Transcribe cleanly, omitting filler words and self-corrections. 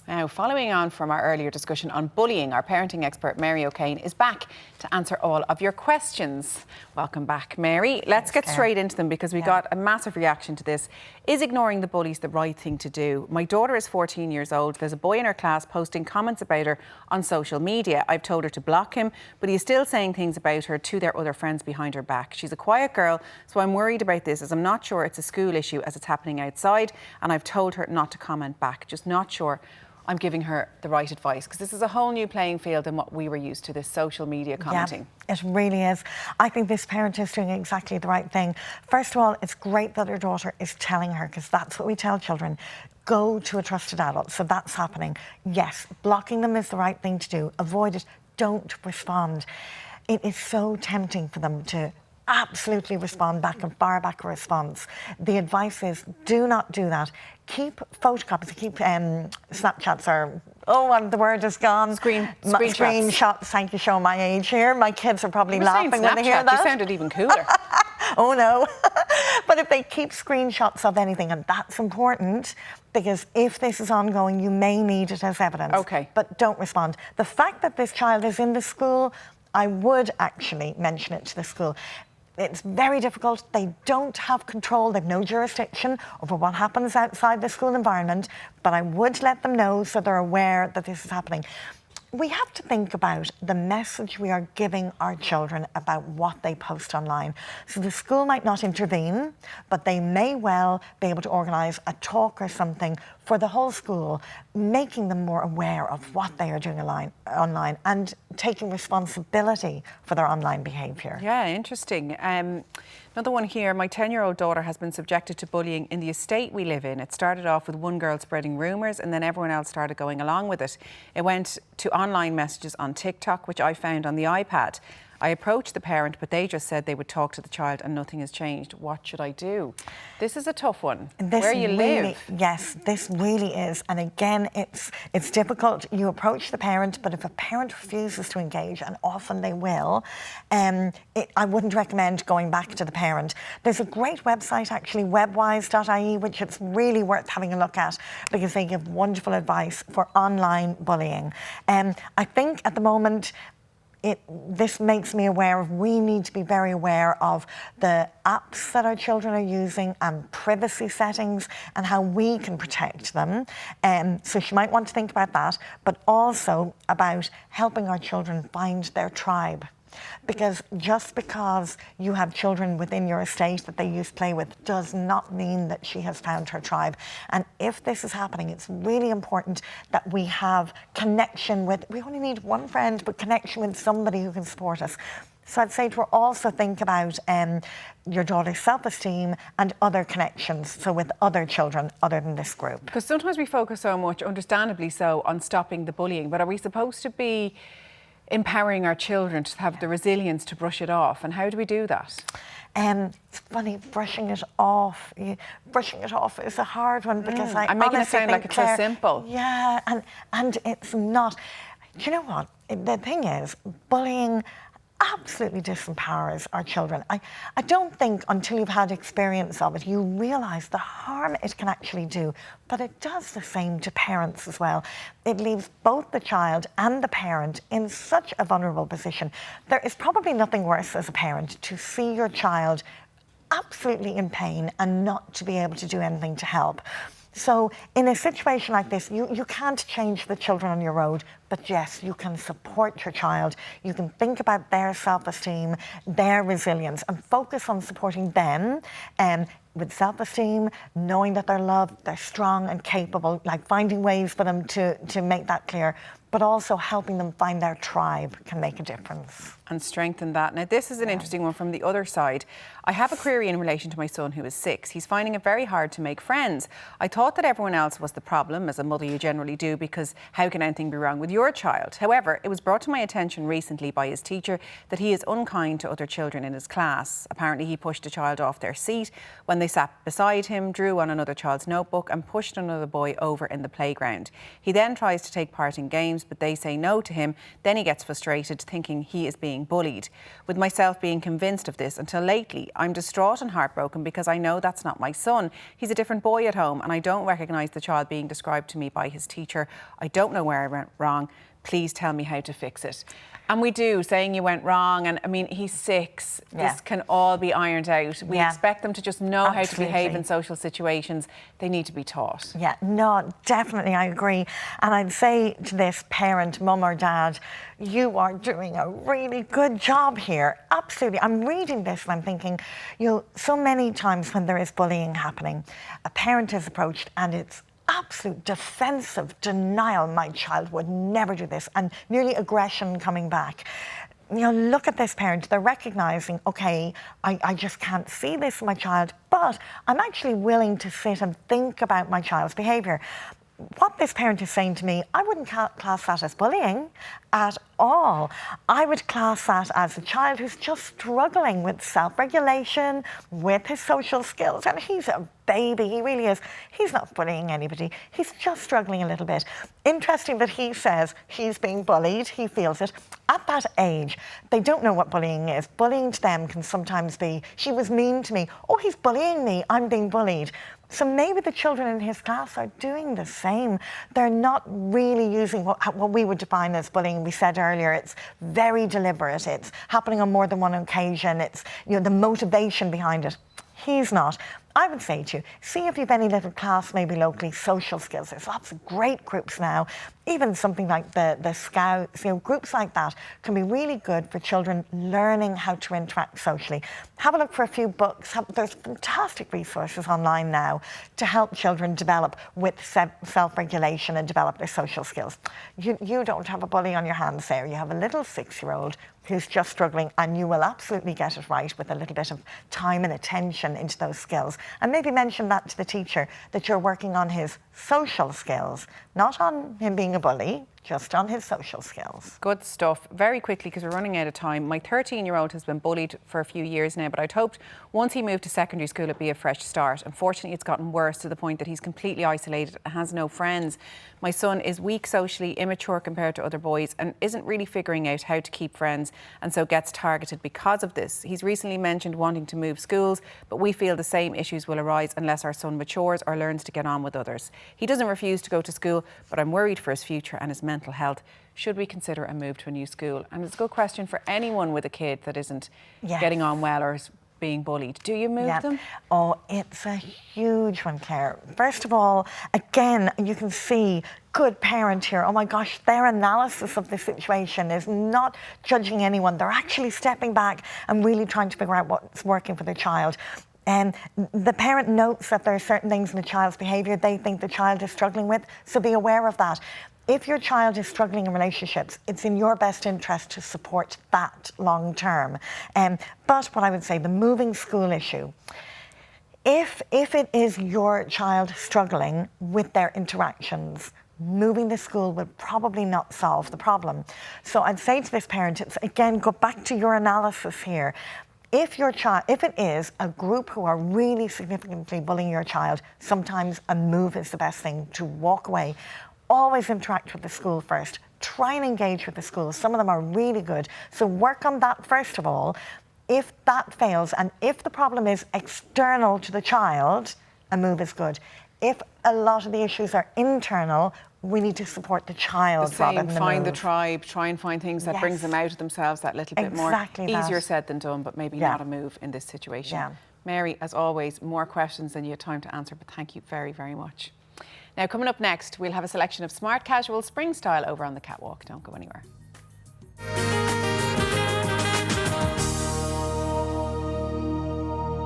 Now, following on from our earlier discussion on bullying, our parenting expert Mary O'Kane is back to answer all of your questions. Welcome back, Mary. Let's get straight into them because we got a massive reaction to this. Is ignoring the bullies the right thing to do? My daughter is 14 years old. There's a boy in her class posting comments about her on social media. I've told her to block him, but he's still saying things about her to their other friends behind her back. She's a quiet girl, so I'm worried about this as I'm not sure it's a school issue as it's happening outside, and I've told her not to comment back. Just not sure I'm giving her the right advice, because this is a whole new playing field than what we were used to, this social media commenting. Yeah, it really is. I think this parent is doing exactly the right thing. First of all, it's great that her daughter is telling her, because that's what we tell children. Go to a trusted adult. So that's happening. Yes, blocking them is the right thing to do. Avoid it. Don't respond. It is so tempting for them to absolutely respond back and fire back a response. The advice is do not do that. Keep photocopies, keep Snapchats or, the word is gone. Screenshots. Thank you, showing my age here. My kids are probably laughing when they hear that. You sounded even cooler. Oh no. But if they keep screenshots of anything, and that's important, because if this is ongoing, you may need it as evidence. Okay. But don't respond. The fact that this child is in the school, I would actually mention it to the school. It's very difficult. They don't have control. They've no jurisdiction over what happens outside the school environment, but I would let them know so they're aware that this is happening. We have to think about the message we are giving our children about what they post online. So the school might not intervene, but they may well be able to organise a talk or something for the whole school, making them more aware of what they are doing online and taking responsibility for their online behaviour. Yeah, interesting. Another one here, my 10-year-old daughter has been subjected to bullying in the estate we live in. It started off with one girl spreading rumours and then everyone else started going along with it. It went to online messages on TikTok, which I found on the iPad. I approached the parent, but they just said they would talk to the child and nothing has changed. What should I do? This is a tough one. Where you live. Yes, this really is. And again, it's difficult. You approach the parent, but if a parent refuses to engage, and often they will, I wouldn't recommend going back to the parent. There's a great website, actually, webwise.ie, which it's really worth having a look at because they give wonderful advice for online bullying. I think at the moment, this makes me aware of, we need to be very aware of the apps that our children are using and privacy settings and how we can protect them. So she might want to think about that, but also about helping our children find their tribe. Because just because you have children within your estate that they used to play with does not mean that she has found her tribe. And if this is happening, it's really important that we have connection with, we only need one friend, but connection with somebody who can support us. So I'd say to her, also think about your daughter's self-esteem and other connections, so with other children other than this group. Because sometimes we focus so much, understandably so, on stopping the bullying, but are we supposed to be empowering our children to have the resilience to brush it off? And how do we do that? It's funny, brushing it off. Brushing it off is a hard one because I'm making it sound like it's so simple. Yeah, and it's not. Do you know what? The thing is, bullying absolutely disempowers our children. I don't think until you've had experience of it, you realise the harm it can actually do, but it does the same to parents as well. It leaves both the child and the parent in such a vulnerable position. There is probably nothing worse as a parent to see your child absolutely in pain and not to be able to do anything to help. So in a situation like this, you can't change the children on your road, but yes, you can support your child. You can think about their self-esteem, their resilience, and focus on supporting them with self-esteem, knowing that they're loved, they're strong and capable, like finding ways for them to make that clear, but also helping them find their tribe can make a difference. And strengthen that. Now, this is an interesting one from the other side. I have a query in relation to my son who is 6. He's finding it very hard to make friends. I thought that everyone else was the problem, as a mother you generally do, because how can anything be wrong with your child? However, it was brought to my attention recently by his teacher that he is unkind to other children in his class. Apparently, he pushed a child off their seat when they sat beside him, drew on another child's notebook and pushed another boy over in the playground. He then tries to take part in games, but they say no to him. Then he gets frustrated, thinking he is being bullied. With myself being convinced of this until lately, I'm distraught and heartbroken because I know that's not my son. He's a different boy at home and I don't recognise the child being described to me by his teacher. I don't know where I went wrong. Please tell me how to fix it. And we do, saying you went wrong, and I mean, he's 6. This can all be ironed out. We expect them to just know how to behave in social situations. They need to be taught. Yeah, no, definitely, I agree. And I'd say to this parent, mum or dad, you are doing a really good job here. Absolutely. I'm reading this and I'm thinking, so many times when there is bullying happening, a parent is approached and it's absolute defensive denial. My child would never do this, and nearly aggression coming back. Look at this parent. They're recognising, okay, I just can't see this in my child, but I'm actually willing to sit and think about my child's behaviour. What this parent is saying to me, I wouldn't class that as bullying at all. I would class that as a child who's just struggling with self-regulation, with his social skills. And he's a baby, he really is. He's not bullying anybody. He's just struggling a little bit. Interesting that he says he's being bullied, he feels it. At that age, they don't know what bullying is. Bullying to them can sometimes be, she was mean to me. Oh, he's bullying me, I'm being bullied. So maybe the children in his class are doing the same. They're not really using what we would define as bullying. We said earlier, it's very deliberate. It's happening on more than one occasion. It's the motivation behind it. He's not. I would say to you, see if you've any little class, maybe locally, social skills. There's lots of great groups now. Even something like the Scouts, groups like that can be really good for children learning how to interact socially. Have a look for a few books. There's fantastic resources online now to help children develop with self-regulation and develop their social skills. You don't have a bully on your hands there. You have a little 6-year-old who's just struggling, and you will absolutely get it right with a little bit of time and attention into those skills. And maybe mention that to the teacher, that you're working on his social skills, not on him being a bully, just on his social skills. Good stuff. Very quickly, because we're running out of time, my 13-year-old has been bullied for a few years now, but I'd hoped once he moved to secondary school it'd be a fresh start. Unfortunately, it's gotten worse to the point that he's completely isolated and has no friends. My son is weak socially, immature compared to other boys, and isn't really figuring out how to keep friends, and so gets targeted because of this. He's recently mentioned wanting to move schools, but we feel the same issues will arise unless our son matures or learns to get on with others. He doesn't refuse to go to school, but I'm worried for his future and his mental health. Should we consider a move to a new school? And it's a good question for anyone with a kid that isn't getting on well or is being bullied. Do you move them? Oh, it's a huge one, Claire. First of all, again, you can see good parent here. Oh my gosh, their analysis of the situation is not judging anyone. They're actually stepping back and really trying to figure out what's working for their child. And the parent notes that there are certain things in the child's behaviour they think the child is struggling with, so be aware of that. If your child is struggling in relationships, it's in your best interest to support that long term. But what I would say, the moving school issue, if it is your child struggling with their interactions, moving the school will probably not solve the problem. So I'd say to this parent, it's, again, go back to your analysis here. If it is a group who are really significantly bullying your child, sometimes a move is the best thing, to walk away. Always interact with the school first. Try and engage with the school. Some of them are really good. So work on that first of all. If that fails, and if the problem is external to the child, a move is good. If a lot of the issues are internal, we need to support the child rather than the find move. the tribe, try and find things that brings them out of themselves that little bit more. Easier said than done, but maybe not a move in this situation. Mary, as always, more questions than you had time to answer, but thank you very, very much. Now, coming up next, we'll have a selection of smart casual spring style over on the catwalk. Don't go anywhere.